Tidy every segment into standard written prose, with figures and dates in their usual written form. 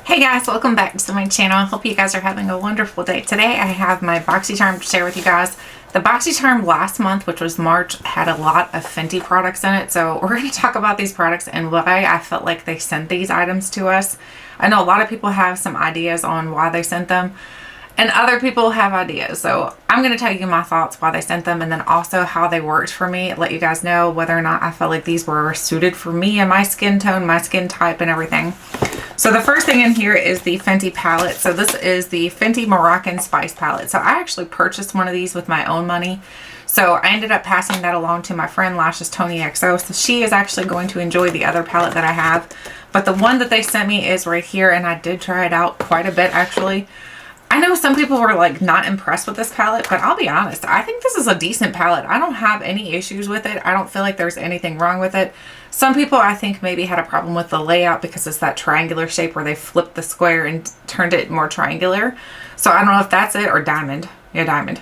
Hey guys, welcome back to my channel. I hope you guys are having a wonderful day. Today I have my Boxycharm to share with you guys. The Boxycharm last month, which was March, had a lot of Fenty products in it. So we're going to talk about these products and why I felt like they sent these items to us. I know a lot of people have some ideas on why they sent them, and other people have ideas. So I'm going to tell you my thoughts why they sent them, and then also how they worked for me. Let you guys know whether or not I felt like these were suited for me and my skin tone, my skin type, and everything. So the first thing in here is the Fenty palette. So this is the Fenty Moroccan Spice palette. So I actually purchased one of these with my own money. So I ended up passing that along to my friend Lash's Tony XO. So she is actually going to enjoy the other palette that I have. But the one that they sent me is right here, and I did try it out quite a bit actually. I know some people were like not impressed with this palette, but I'll be honest, I think this is a decent palette. I don't have any issues with it. I don't feel like there's anything wrong with it. Some people I think maybe had a problem with the layout because it's that triangular shape where they flipped the square and turned it more triangular. So I don't know if that's it, or diamond. Yeah, diamond.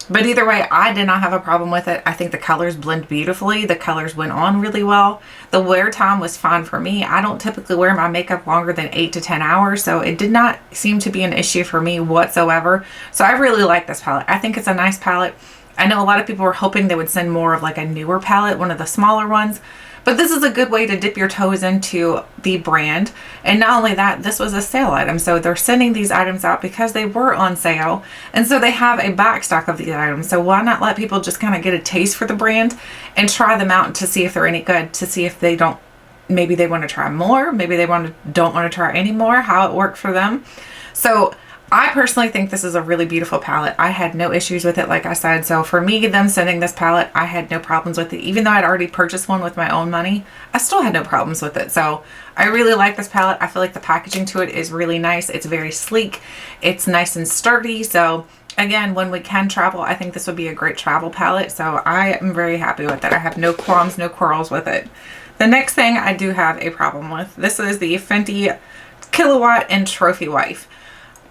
But either way, I did not have a problem with it. I think the colors blend beautifully. The colors went on really well. The wear time was fine for me. I don't typically wear my makeup longer than 8 to 10 hours, so it did not seem to be an issue for me whatsoever. So I really like this palette. I think it's a nice palette. I know a lot of people were hoping they would send more of like a newer palette, one of the smaller ones. But this is a good way to dip your toes into the brand. And not only that, this was a sale item. So they're sending these items out because they were on sale. And so they have a back stock of these items. So why not let people just kind of get a taste for the brand and try them out to see if they're any good, to see if they don't, maybe they want to try more, maybe they don't want to try any more, how it worked for them. So I personally think this is a really beautiful palette. I had no issues with it, like I said. So for me, them sending this palette, I had no problems with it. Even though I'd already purchased one with my own money, I still had no problems with it. So I really like this palette. I feel like the packaging to it is really nice. It's very sleek. It's nice and sturdy. So again, when we can travel, I think this would be a great travel palette. So I am very happy with it. I have no qualms, no quarrels with it. The next thing I do have a problem with, this is the Fenty Killawatt and Trophy Wife.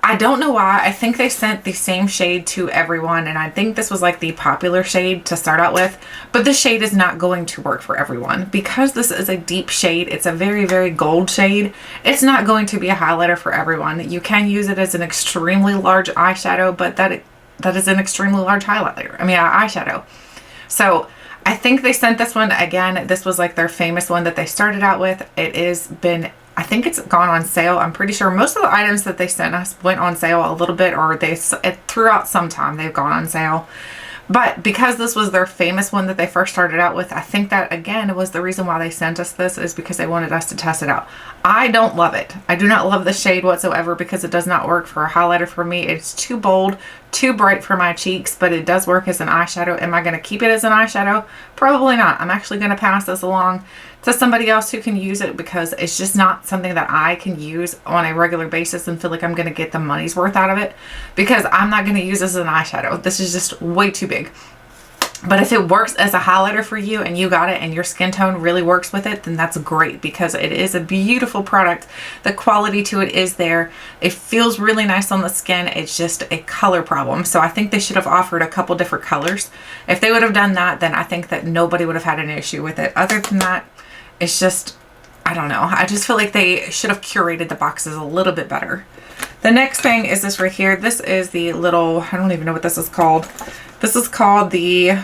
I don't know why. I think they sent the same shade to everyone, and I think this was like the popular shade to start out with, but this shade is not going to work for everyone because this is a deep shade. It's a very, very gold shade. It's not going to be a highlighter for everyone. You can use it as an extremely large eyeshadow, but that is an extremely large highlighter. I mean, eyeshadow. So I think they sent this one again. This was like their famous one that they started out with. It has been, I think it's gone on sale. I'm pretty sure most of the items that they sent us went on sale a little bit, or throughout some time they've gone on sale. But because this was their famous one that they first started out with, I think that again was the reason why they sent us this, is because they wanted us to test it out. I don't love it. I do not love the shade whatsoever because it does not work for a highlighter for me. It's too bold, too bright for my cheeks, but it does work as an eyeshadow. Am I going to keep it as an eyeshadow? Probably not. I'm actually going to pass this along to somebody else who can use it because it's just not something that I can use on a regular basis and feel like I'm going to get the money's worth out of it, because I'm not going to use this as an eyeshadow. This is just way too big. But if it works as a highlighter for you and you got it and your skin tone really works with it, then that's great, because it is a beautiful product. The quality to it is there. It feels really nice on the skin. It's just a color problem. So I think they should have offered a couple different colors. If they would have done that, then I think that nobody would have had an issue with it. Other than that, it's just, I don't know. I just feel like they should have curated the boxes a little bit better. The next thing is this right here. This is the little, I don't even know what this is called. This is called the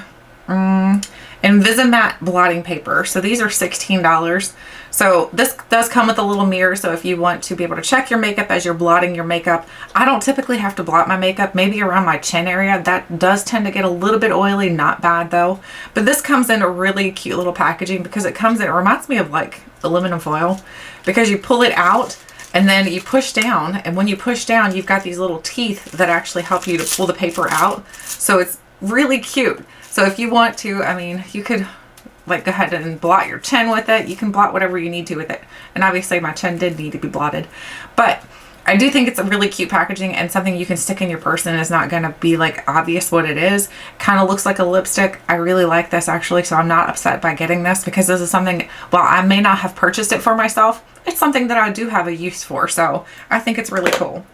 Invisimatte blotting paper. So these are $16. So this does come with a little mirror. So if you want to be able to check your makeup as you're blotting your makeup, I don't typically have to blot my makeup, maybe around my chin area. That does tend to get a little bit oily, not bad though. But this comes in a really cute little packaging because it reminds me of like aluminum foil, because you pull it out and then you push down, and when you push down, you've got these little teeth that actually help you to pull the paper out. So it's really cute. So if you want to, I mean, you could like go ahead and blot your chin with it. You can blot whatever you need to with it. And obviously my chin did need to be blotted, but I do think it's a really cute packaging and something you can stick in your purse and it's not going to be like obvious what it is. Kind of looks like a lipstick. I really like this actually, so I'm not upset by getting this, because this is something, while I may not have purchased it for myself, it's something that I do have a use for. So I think it's really cool.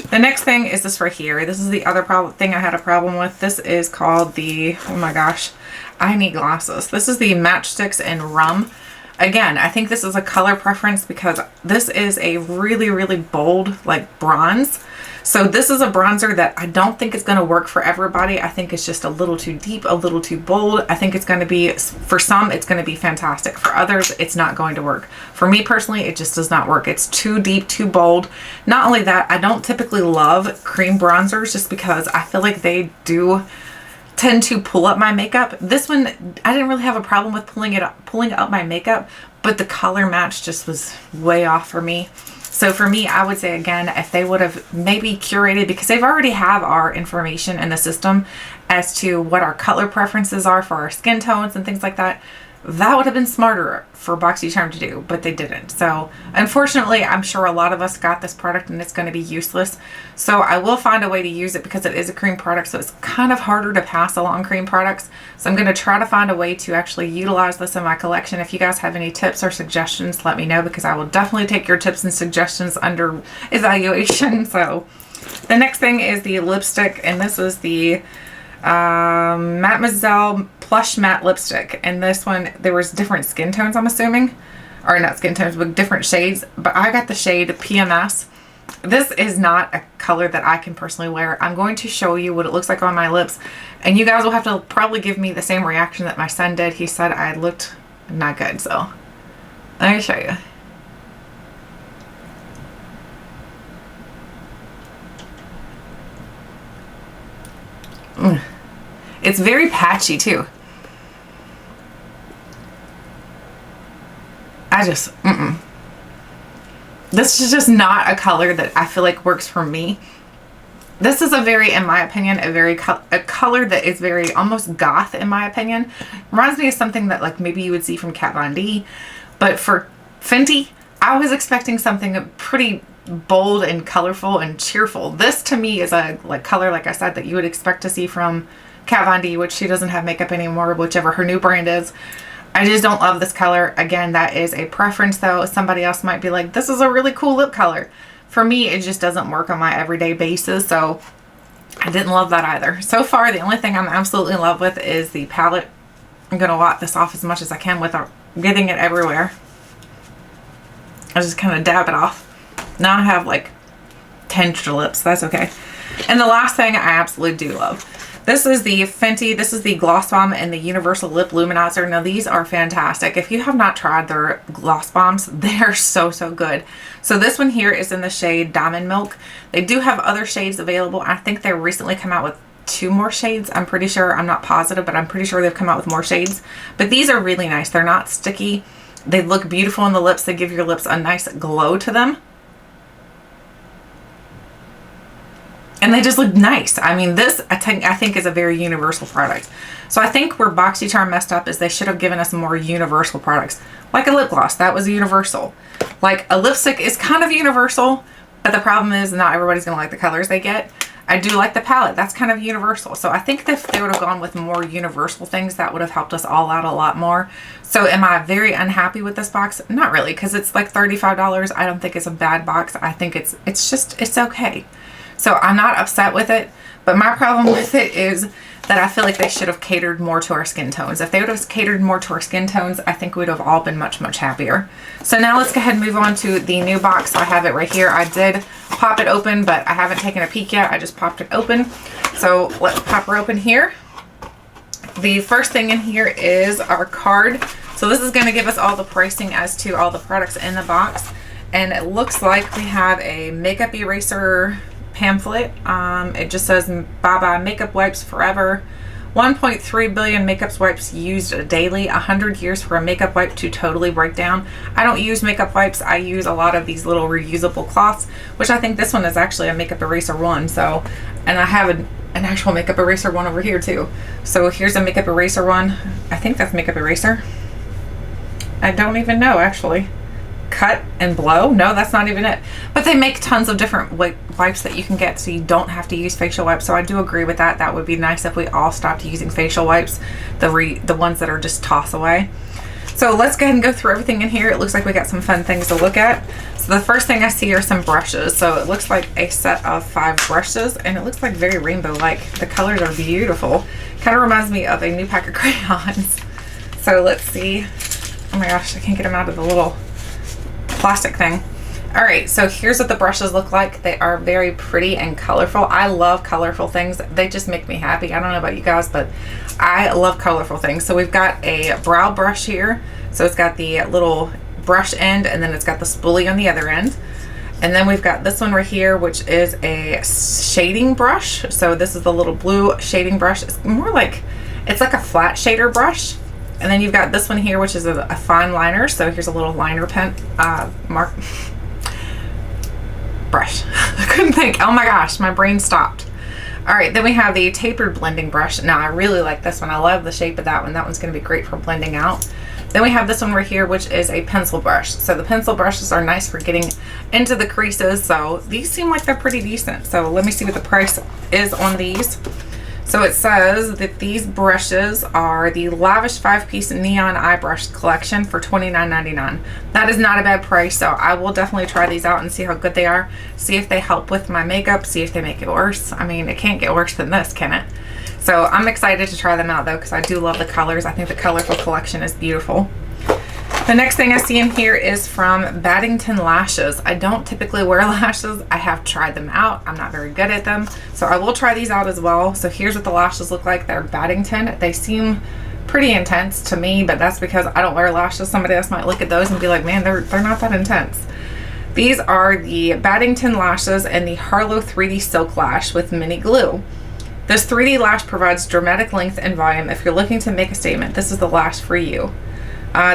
The next thing is this right here. This is the other thing I had a problem with. This is called the, oh my gosh, I need glasses. This is the Matchsticks in Rum. Again, I think this is a color preference because this is a really, really bold, like bronze. So this is a bronzer that I don't think is going to work for everybody. I think it's just a little too deep, a little too bold. I think it's going to be, for some, it's going to be fantastic. For others, it's not going to work. For me personally, it just does not work. It's too deep, too bold. Not only that, I don't typically love cream bronzers just because I feel like they do tend to pull up my makeup. This one, I didn't really have a problem with pulling up my makeup, but the color match just was way off for me. So for me, I would say again, if they would have maybe curated, because they've already have our information in the system as to what our color preferences are for our skin tones and things like that, that would have been smarter for Boxycharm to do, but they didn't. So unfortunately, I'm sure a lot of us got this product and it's going to be useless. So I will find a way to use it because it is a cream product. So it's kind of harder to pass along cream products. So I'm going to try to find a way to actually utilize this in my collection. If you guys have any tips or suggestions, let me know because I will definitely take your tips and suggestions under evaluation. So the next thing is the lipstick, and this is the Mattemoiselle Plush Matte Lipstick. And this one, there was different skin tones, I'm assuming. Or not skin tones, but different shades. But I got the shade PMS. This is not a color that I can personally wear. I'm going to show you what it looks like on my lips. And you guys will have to probably give me the same reaction that my son did. He said I looked not good. So let me show you. It's very patchy too. This is just not a color that I feel like works for me. This is a very, in my opinion, a color that is very almost goth in my opinion. Reminds me of something that like maybe you would see from Kat Von D. But for Fenty, I was expecting something pretty bold and colorful and cheerful. This to me is a color, like I said, that you would expect to see from Kat Von D, which she doesn't have makeup anymore, whichever her new brand is. I just don't love this color. Again, that is a preference though. Somebody else might be like, this is a really cool lip color. For me, it just doesn't work on my everyday basis, so I didn't love that either. So far, the only thing I'm absolutely in love with is the palette. I'm going to wipe this off as much as I can without getting it everywhere. I just kind of dab it off. Now I have like tinged lips. That's okay. And the last thing I absolutely do love. This is the Fenty. This is the Gloss Bomb and the Universal Lip Luminizer. Now these are fantastic. If you have not tried their gloss bombs, they are so, so good. So this one here is in the shade Diamond Milk. They do have other shades available. I think they recently come out with 2 more shades. I'm pretty sure. I'm not positive, but I'm pretty sure they've come out with more shades. But these are really nice. They're not sticky. They look beautiful on the lips. They give your lips a nice glow to them. And they just look nice. I mean, this I think is a very universal product. So I think where Boxycharm messed up is they should have given us more universal products. Like a lip gloss, that was universal. Like a lipstick is kind of universal, but the problem is not everybody's gonna like the colors they get. I do like the palette, that's kind of universal. So I think that if they would have gone with more universal things, that would have helped us all out a lot more. So am I very unhappy with this box? Not really, because it's like $35. I don't think it's a bad box. I think it's okay. So I'm not upset with it, but my problem with it is that I feel like they should have catered more to our skin tones. If they would have catered more to our skin tones, I think we'd have all been much, much happier. So now let's go ahead and move on to the new box. I have it right here. I did pop it open, but I haven't taken a peek yet. I just popped it open. So let's pop her open here. The first thing in here is our card. So this is going to give us all the pricing as to all the products in the box. And it looks like we have a makeup eraser pamphlet. It just says bye bye makeup wipes forever. 1.3 billion makeup wipes used daily. 100 years for a makeup wipe to totally break down. I don't use makeup wipes. I use a lot of these little reusable cloths, which I think this one is actually a makeup eraser one. So, and I have an actual makeup eraser one over here too. So here's a makeup eraser one. I think that's makeup eraser. I don't even know actually. Cut and blow? No, that's not even it. But they make tons of different wipes that you can get, so you don't have to use facial wipes. So I do agree with that. That would be nice if we all stopped using facial wipes, the ones that are just toss away. So let's go ahead and go through everything in here. It looks like we got some fun things to look at. So the first thing I see are some brushes. So it looks like a set of 5 brushes, and it looks like very rainbow-like. The colors are beautiful. Kind of reminds me of a new pack of crayons. So let's see. Oh my gosh, I can't get them out of the little plastic thing. All right, so here's what the brushes look like. They are very pretty and colorful. I love colorful things. They just make me happy. I don't know about you guys, but I love colorful things. So we've got a brow brush here. So it's got the little brush end, and then it's got the spoolie on the other end. And then we've got this one right here, which is a shading brush. So this is the little blue shading brush. It's more like, it's like a flat shader brush. And then you've got this one here, which is a fine liner. So here's a little liner pen, mark, brush. I couldn't think. Oh my gosh, my brain stopped. All right, then we have the tapered blending brush. Now I really like this one. I love the shape of that one. That one's gonna be great for blending out. Then we have this one right here, which is a pencil brush. So the pencil brushes are nice for getting into the creases. So these seem like they're pretty decent. So let me see what the price is on these. So it says that these brushes are the Lavish 5-piece neon eye brush collection for $29.99. That is not a bad price, so I will definitely try these out and see how good they are. See if they help with my makeup, see if they make it worse. I mean, it can't get worse than this, can it? So I'm excited to try them out though, because I do love the colors. I think the colorful collection is beautiful. The next thing I see in here is from Battington lashes. I don't typically wear lashes. I have tried them out. I'm not very good at them. So I will try these out as well. So here's what the lashes look like. They're Battington. They seem pretty intense to me, but that's because I don't wear lashes. Somebody else might look at those and be like, man, they're not that intense. These are the Battington lashes and the Harlow 3D Silk Lash with mini glue. This 3D lash provides dramatic length and volume. If you're looking to make a statement, this is the lash for you.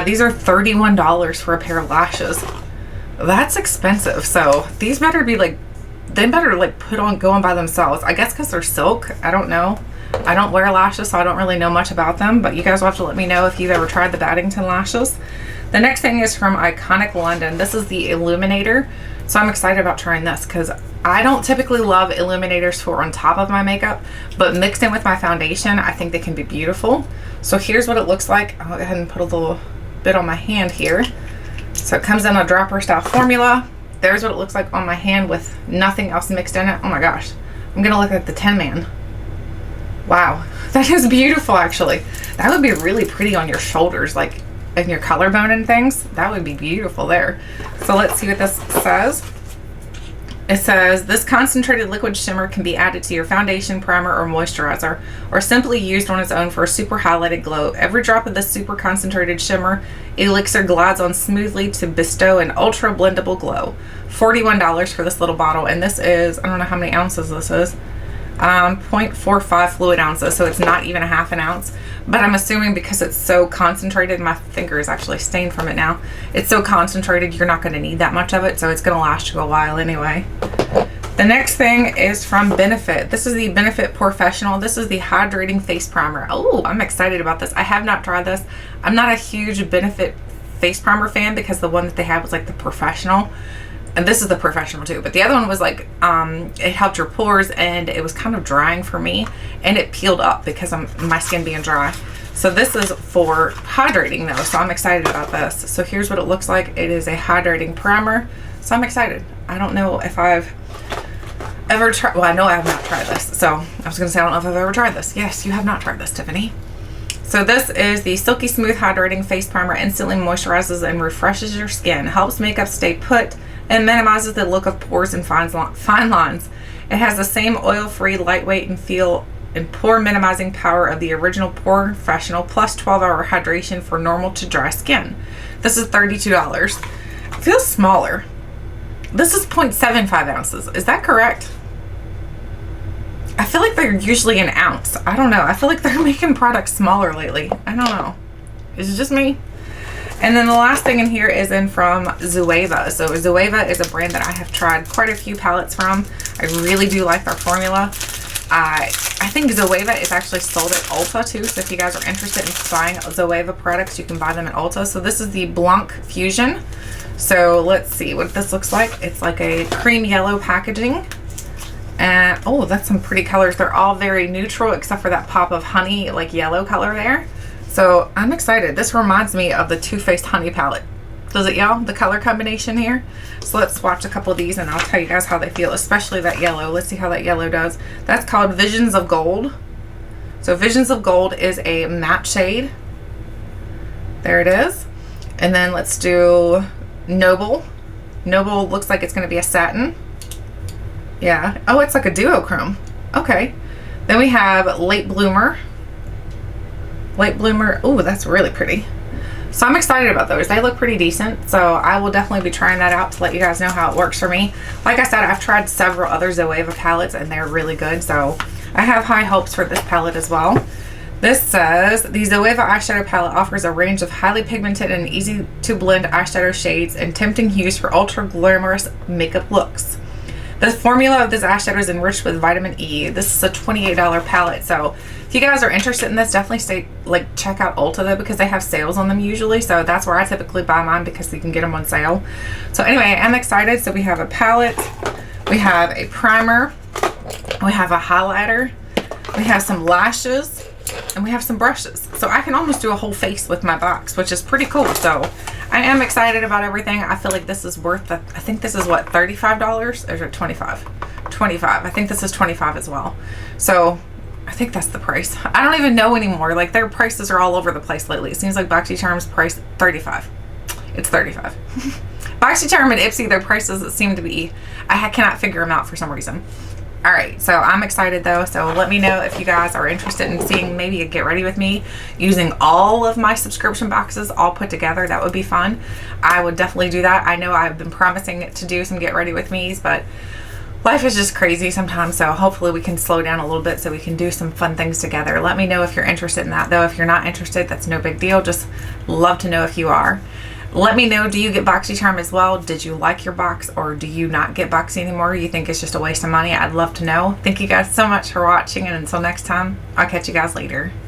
These are $31 for a pair of lashes. That's expensive. So these better be like, they better like go on by themselves. I guess because they're silk. I don't know. I don't wear lashes, so I don't really know much about them, but you guys will have to let me know if you've ever tried the Battington lashes. The next thing is from Iconic London. This is the Illuminator. So I'm excited about trying this because I don't typically love illuminators for on top of my makeup, but mixed in with my foundation, I think they can be beautiful. So here's what it looks like. I'll go ahead and put a little bit on my hand here. So it comes in a dropper style formula. There's what it looks like on my hand with nothing else mixed in it. Oh my gosh, I'm gonna look like the Tin Man. Wow, that is beautiful actually. That would be really pretty on your shoulders, like in your collarbone and things. That would be beautiful there. So let's see what this says. It says, this concentrated liquid shimmer can be added to your foundation, primer, or moisturizer, or simply used on its own for a super highlighted glow. Every drop of this super concentrated shimmer elixir glides on smoothly to bestow an ultra blendable glow. $41 for this little bottle, and this is, I don't know how many ounces this is, 0.45 fluid ounces, so it's not even a half an ounce. But I'm assuming because it's so concentrated, my finger is actually stained from it now. It's so concentrated, you're not going to need that much of it, so it's going to last you a while anyway. The next thing is from Benefit. This is the Benefit Porefessional. This is the hydrating face primer. Oh, I'm excited about this. I have not tried this. I'm not a huge Benefit face primer fan because the one that they have was like the Professional. And this is the Professional too, but the other one was like, it helped your pores and it was kind of drying for me and it peeled up because my skin being dry. So this is for hydrating though, so I'm excited about this. So here's what it looks like. It is a hydrating primer, so I'm excited. I don't know if I've ever tried, well I know I have not tried this. So I was gonna say I don't know if I've ever tried this. Yes, you have not tried this, Tiffany. So this is the Silky Smooth Hydrating Face Primer. Instantly moisturizes and refreshes your skin, helps makeup stay put, and minimizes the look of pores and fine lines. It has the same oil-free, lightweight, and feel and pore minimizing power of the original Porefessional, plus 12-hour hydration for normal to dry skin. This is $32. It feels smaller. This is 0.75 ounces. Is that correct? I feel like they're usually an ounce. I don't know. I feel like they're making products smaller lately. I don't know. Is it just me? And then the last thing in here is from Zoeva. So Zoeva is a brand that I have tried quite a few palettes from. I really do like their formula. I think Zoeva is actually sold at Ulta too. So if you guys are interested in buying Zoeva products, you can buy them at Ulta. So this is the Blanc Fusion. So let's see what this looks like. It's like a cream yellow packaging. And oh, that's some pretty colors. They're all very neutral except for that pop of honey, like yellow color there. So I'm excited. This reminds me of the Too Faced Honey palette. Does it, y'all? The color combination here. So let's swatch a couple of these and I'll tell you guys how they feel, especially that yellow. Let's see how that yellow does. That's called Visions of Gold. So Visions of Gold is a matte shade. There it is. And then let's do Noble. Noble looks like it's going to be a satin. Yeah. Oh, it's like a duochrome. Okay. Then we have Late Bloomer. Late Bloomer. Oh, that's really pretty. So I'm excited about those. They look pretty decent. So I will definitely be trying that out to let you guys know how it works for me. Like I said, I've tried several other Zoeva palettes and they're really good. So I have high hopes for this palette as well. This says, the Zoeva eyeshadow palette offers a range of highly pigmented and easy to blend eyeshadow shades and tempting hues for ultra glamorous makeup looks. The formula of this eyeshadow is enriched with vitamin E. This is a $28 palette. So if you guys are interested in this, definitely check out Ulta though, because they have sales on them usually. So that's where I typically buy mine because you can get them on sale. So anyway, I'm excited. So we have a palette, we have a primer, we have a highlighter, we have some lashes, and we have some brushes. So I can almost do a whole face with my box, which is pretty cool. So I am excited about everything. I feel like this is worth, I think this is what, $35 or is it 25? 25. I think this is 25 as well. So I think that's the price. I don't even know anymore. Like their prices are all over the place lately. It seems like Boxycharm's price 35. It's 35. Boxycharm and Ipsy, their prices seem to be, I cannot figure them out for some reason. All right, so I'm excited though. So let me know if you guys are interested in seeing maybe a get ready with me using all of my subscription boxes all put together. That would be fun. I would definitely do that. I know I've been promising to do some get ready with me's, but life is just crazy sometimes. So hopefully we can slow down a little bit so we can do some fun things together. Let me know if you're interested in that though. If you're not interested, that's no big deal. Just love to know if you are. Let me know, do you get Boxycharm as well? Did you like your box or do you not get Boxy anymore? You think it's just a waste of money? I'd love to know. Thank you guys so much for watching, and until next time, I'll catch you guys later.